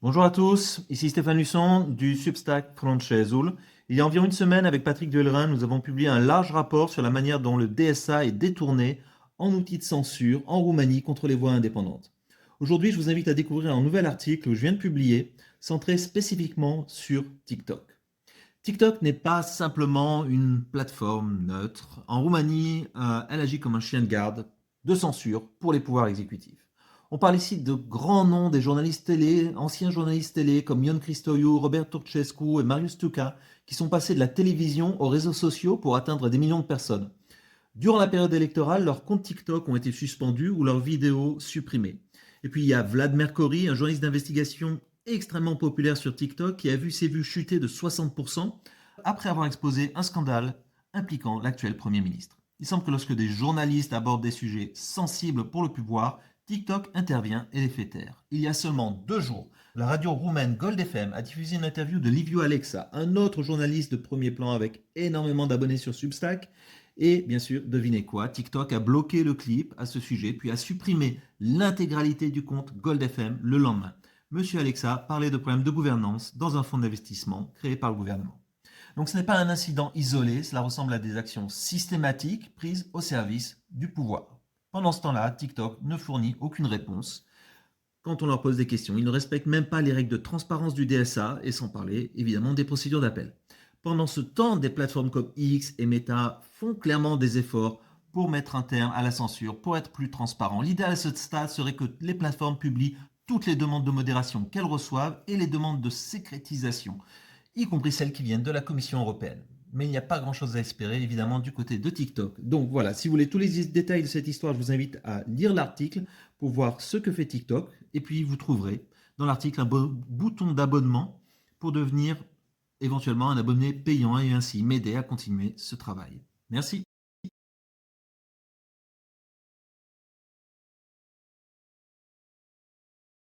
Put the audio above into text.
Bonjour à tous, ici Stéphane Lusson du Substack Francesul. Il y a environ une semaine, avec Patrick Duellerin, nous avons publié un large rapport sur la manière dont le DSA est détourné en outil de censure en Roumanie contre les voix indépendantes. Aujourd'hui, je vous invite à découvrir un nouvel article que je viens de publier, centré spécifiquement sur TikTok. TikTok n'est pas simplement une plateforme neutre. En Roumanie, elle agit comme un chien de garde de censure pour les pouvoirs exécutifs. On parle ici de grands noms des journalistes télé, anciens journalistes télé comme Ion Christoiu, Robert Turcescu et Marius Tuca, qui sont passés de la télévision aux réseaux sociaux pour atteindre des millions de personnes. Durant la période électorale, leurs comptes TikTok ont été suspendus ou leurs vidéos supprimées. Et puis il y a Vlad Mercouri, un journaliste d'investigation extrêmement populaire sur TikTok, qui a vu ses vues chuter de 60% après avoir exposé un scandale impliquant l'actuel Premier ministre. Il semble que lorsque des journalistes abordent des sujets sensibles pour le pouvoir, TikTok intervient et les fait taire. Il y a seulement 2 jours, la radio roumaine Gold FM a diffusé une interview de Liviu Alexa, un autre journaliste de premier plan avec énormément d'abonnés sur Substack. Et bien sûr, devinez quoi, TikTok a bloqué le clip à ce sujet, puis a supprimé l'intégralité du compte Gold FM le lendemain. Monsieur Alexa parlait de problèmes de gouvernance dans un fonds d'investissement créé par le gouvernement. Donc ce n'est pas un incident isolé, cela ressemble à des actions systématiques prises au service du pouvoir. Pendant ce temps-là, TikTok ne fournit aucune réponse quand on leur pose des questions. Ils ne respectent même pas les règles de transparence du DSA, et sans parler évidemment des procédures d'appel. Pendant ce temps, des plateformes comme X et Meta font clairement des efforts pour mettre un terme à la censure, pour être plus transparent. L'idéal à ce stade serait que les plateformes publient toutes les demandes de modération qu'elles reçoivent et les demandes de sécrétisation, y compris celles qui viennent de la Commission européenne. Mais il n'y a pas grand-chose à espérer, évidemment, du côté de TikTok. Donc voilà, si vous voulez tous les détails de cette histoire, je vous invite à lire l'article pour voir ce que fait TikTok. Et puis, vous trouverez dans l'article un bouton d'abonnement pour devenir éventuellement un abonné payant et ainsi m'aider à continuer ce travail. Merci.